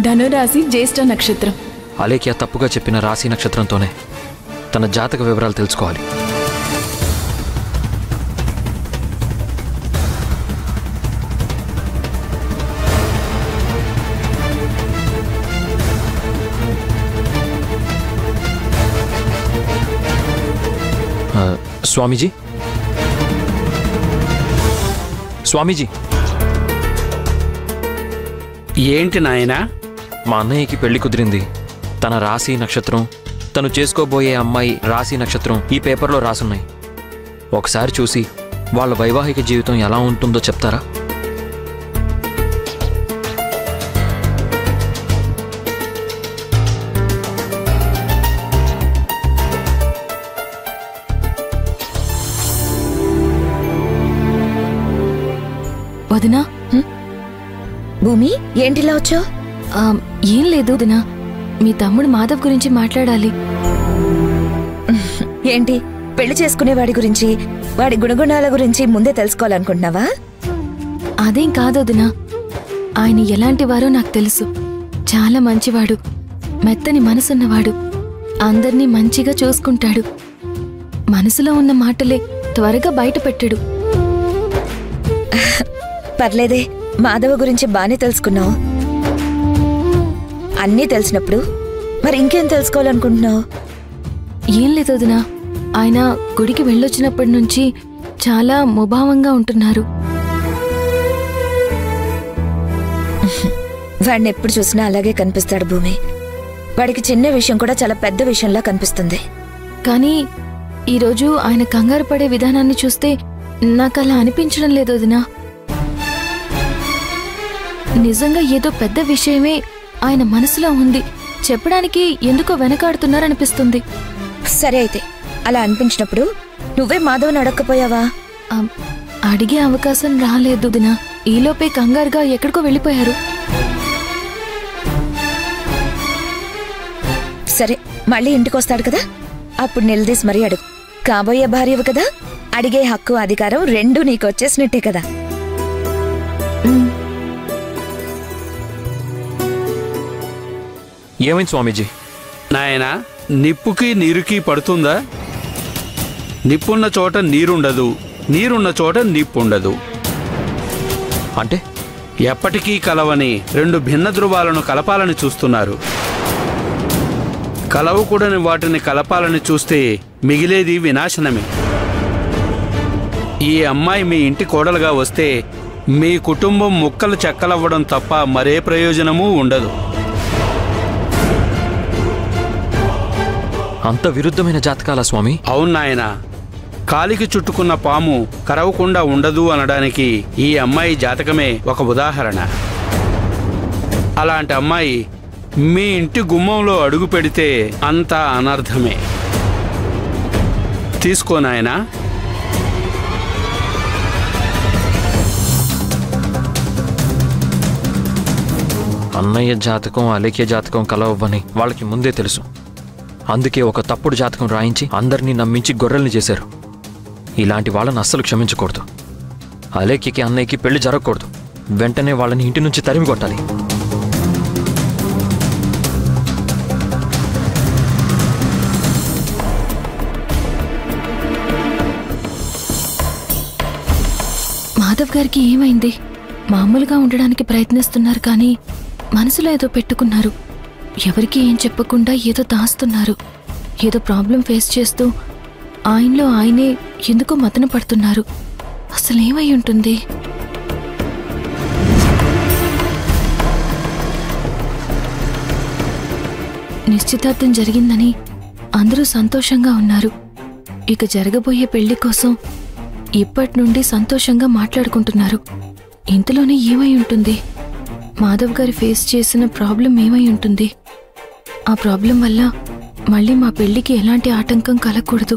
ధనురాశి జ్యేష్ఠ నక్షత్రం. అలేఖ్య తప్పుగా చెప్పిన రాశి నక్షత్రంతోనే తన జాతక వివరాలు తెలుసుకోవాలి. స్వామీజీ, స్వామీజీ, ఏంటి నాయనా? మా అన్నయ్యకి పెళ్లి కుదిరింది. తన రాశి నక్షత్రం, తను చేసుకోబోయే అమ్మాయి రాశి నక్షత్రం ఈ పేపర్లో రాసున్నాయి. ఒకసారి చూసి వాళ్ళ వైవాహిక జీవితం ఎలా ఉంటుందో చెప్తారా? వదినా, భూమి ఏంటిలా వచ్చావు? ఏం లేదు వదినా, మీ తమ్ముడు మాధవ్ గురించి మాట్లాడాలి. ఏంటి, పెళ్లి చేసుకునేవాడి గురించి, వాడి గుణగుణాల గురించి ముందే తెలుసుకోవాలనుకుంటున్నావా? అదేం కాదు వదినా, ఆయన ఎలాంటి వారో నాకు తెలుసు. చాలా మంచివాడు, మెత్తని మనసున్నవాడు, అందర్నీ మంచిగా చూసుకుంటాడు. మనసులో ఉన్న మాటలే త్వరగా బయట పెట్టాడు. పర్లేదే, మాధవ గురించి బానే తెలుసుకున్నావు. అన్నీ తెలిసినప్పుడు మరి ఇంకేం తెలుసుకోవాలనుకుంటున్నావు? ఏం లేదు వదినా, ఆయన గుడికి వెళ్ళొచ్చినప్పటి నుంచి చాలా ముభావంగా ఉంటున్నారు. వాడిని ఎప్పుడు చూసినా అలాగే కనిపిస్తాడు భూమి. వాడికి చిన్న విషయం కూడా చాలా పెద్ద విషయంలా కనిపిస్తుంది. కానీ ఈరోజు ఆయన కంగారు పడే విధానాన్ని చూస్తే నాకు అలా అనిపించడం లేదు వదినా. నిజంగా ఏదో పెద్ద విషయమే ఆయన మనసులో ఉంది, చెప్పడానికి ఎందుకో వెనకాడుతున్నారనిపిస్తుంది. సరే అయితే, అలా అనిపించినప్పుడు నువ్వే మాధవ్ని అడగకపోయావా? అడిగే అవకాశం రాలేదు వదినా. ఈలోపే కంగారుగా ఎక్కడికో వెళ్ళిపోయారు. సరే, మళ్ళీ ఇంటికొస్తాడు కదా, అప్పుడు నిలదీసి మరీ అడుగు. కాబోయే భార్యవు కదా, అడిగే హక్కు అధికారం రెండూ నీకొచ్చేసినట్టే కదా. ఏమైంది స్వామీజీ? నాయనా, నిప్పుకి నీరుకి పడుతుందా? నిప్పున్న చోట నీరుండదు, నీరున్న చోట నిప్పుండదు. అంటే ఎప్పటికీ కలవని రెండు భిన్న ధృవాలను కలపాలని చూస్తున్నారు. కలవకూడని వాటిని కలపాలని చూస్తే మిగిలేది వినాశనమే. ఈ అమ్మాయి మీ ఇంటి కోడలుగా వస్తే మీ కుటుంబం ముక్కలు చెక్కలవ్వడం తప్ప మరే ప్రయోజనమూ ఉండదు. అంత విరుద్ధమైన జాతకాల స్వామి? అవును నాయనా, కాలికి చుట్టుకున్న పాము కరవకుండా ఉండదు అనడానికి ఈ అమ్మాయి జాతకమే ఒక ఉదాహరణ. అలాంటి అమ్మాయి మీ ఇంటి గుమ్మంలో అడుగు పెడితే అంతా అనర్థమే. తీసుకో నాయనా. అన్నయ్య జాతకం అలేఖ్య జాతకం కలవని వాళ్ళకి ముందే తెలుసు. అందుకే ఒక తప్పుడు జాతకం రాయించి అందరినీ నమ్మించి గొర్రెల్ని చేశారు. ఇలాంటి వాళ్ళని అస్సలు క్షమించకూడదు. అలేఖ్యకి అన్నయ్యకి పెళ్లి జరగకూడదు. వెంటనే వాళ్ళని ఇంటి నుంచి తరిమి కొట్టాలి. మాధవ్ గారికి ఏమైంది? మామూలుగా ఉండడానికి ప్రయత్నిస్తున్నారు, కానీ మనసులో ఏదో పెట్టుకున్నారు. ఎవరికి ఏం చెప్పకుండా ఏదో దాస్తున్నారు. ఏదో ప్రాబ్లం ఫేస్ చేస్తూ ఆయనలో ఆయనే ఎందుకో మతన పడుతున్నారు. అసలేమై ఉంటుంది? నిశ్చితార్థం జరిగిందని అందరూ సంతోషంగా ఉన్నారు. ఇక జరగబోయే పెళ్లి కోసం ఇప్పటి నుండి సంతోషంగా మాట్లాడుకుంటున్నారు. ఇంతలోనే ఏమై ఉంటుంది? మాధవ్ గారు ఫేస్ చేసిన ప్రాబ్లం ఏమై ఉంటుంది? ఆ ప్రాబ్లం వల్ల మళ్ళీ మా పెళ్లికి ఎలాంటి ఆటంకం కలగకూడదు.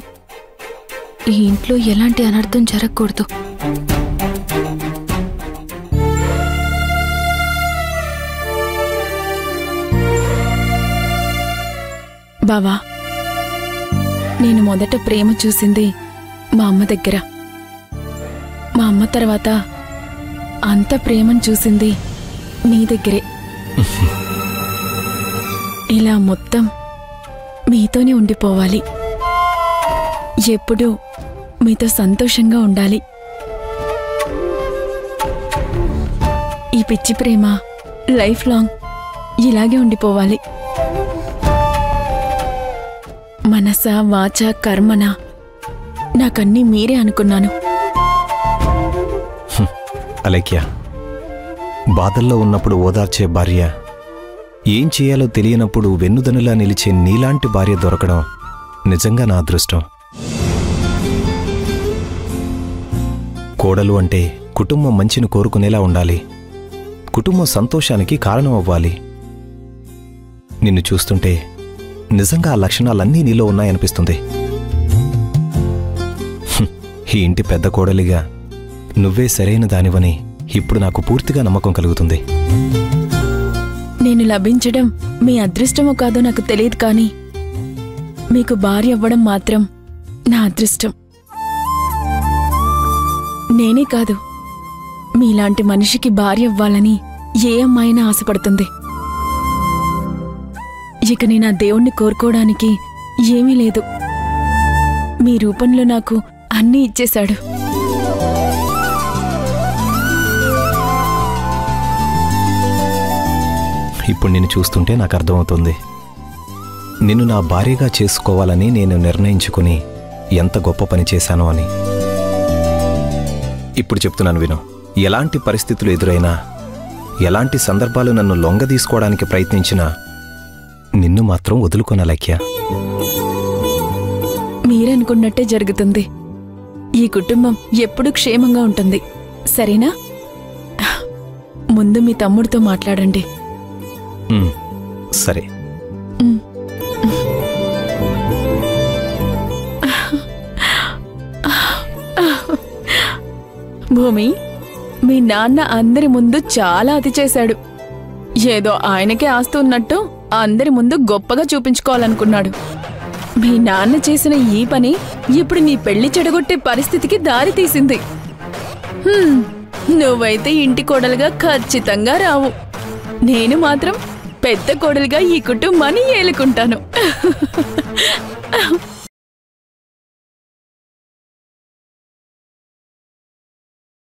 ఈ ఇంట్లో ఎలాంటి అనర్థం జరగకూడదు. బావా, నేను మొదట ప్రేమ చూసింది మా అమ్మ దగ్గర. మా అమ్మ తర్వాత అంత ప్రేమను చూసింది నీ దగ్గరే. ఇలా మొత్తం మీతోనే ఉండిపోవాలి. ఎప్పుడూ మీతో సంతోషంగా ఉండాలి. ఈ పిచ్చి ప్రేమ లైఫ్ లాంగ్ ఇలాగే ఉండిపోవాలి. మనస వాచ కర్మన నాకన్నీ మీరే అనుకున్నాను. అలేఖ్య, బాధల్లో ఉన్నప్పుడు ఓదార్చే భార్య, ఏం చేయాలో తెలియనప్పుడు వెన్నుదనులా నిలిచే నీలాంటి భార్య దొరకడం నిజంగా నా అదృష్టం. కోడలు అంటే కుటుంబం మంచిని కోరుకునేలా ఉండాలి. కుటుంబం సంతోషానికి కారణం అవ్వాలి. నిన్ను చూస్తుంటే నిజంగా ఆ లక్షణాలన్నీ నీలో ఉన్నాయనిపిస్తుంది. ఈ ఇంటి పెద్ద కోడలిగా నువ్వే సరైన దానివని ఇప్పుడు నాకు పూర్తిగా నమ్మకం కలుగుతుంది. నేను లభించడం మీ అదృష్టమో కాదో నాకు తెలియదు, కానీ మీకు భార్య అవ్వడం మాత్రం నా అదృష్టం. నేనే కాదు, మీలాంటి మనిషికి భార్య అవ్వాలని ఏ అమ్మాయినా ఆశపడుతుంది. ఇక నేను ఆ దేవుణ్ణి కోరుకోవడానికి ఏమీ లేదు. మీ రూపంలో నాకు అన్నీ ఇచ్చేశాడు. ఇప్పుడు నిన్ను చూస్తుంటే నాకు అర్థమవుతుంది, నిన్ను నా భార్యగా చేసుకోవాలని నేను నిర్ణయించుకుని ఎంత గొప్ప పని చేశానో అని. ఇప్పుడు చెప్తున్నాను విను. ఎలాంటి పరిస్థితులు ఎదురైనా, ఎలాంటి సందర్భాలు నన్ను లొంగదీసుకోవడానికి ప్రయత్నించినా నిన్ను మాత్రం వదులుకోన అలేఖ్య. మీరనుకున్నట్టే జరుగుతుంది. ఈ కుటుంబం ఎప్పుడూ క్షేమంగా ఉంటుంది. సరేనా? ముందు మీ తమ్ముడితో మాట్లాడండి. సరే. భూమి, మీ నాన్న అందరి ముందు చాలా అతి చేశాడు. ఏదో ఆయనకే ఆస్తి ఉన్నట్టు అందరి ముందు గొప్పగా చూపించుకోవాలనుకున్నాడు. మీ నాన్న చేసిన ఈ పని ఇప్పుడు నీ పెళ్లి చెడగొట్టే పరిస్థితికి దారి తీసింది. నువ్వైతే ఇంటి కోడలుగా ఖచ్చితంగా రావు. నేను మాత్రం పెద్ద కోడలుగా ఈ కుటుంబాన్ని ఏలుకుంటాను.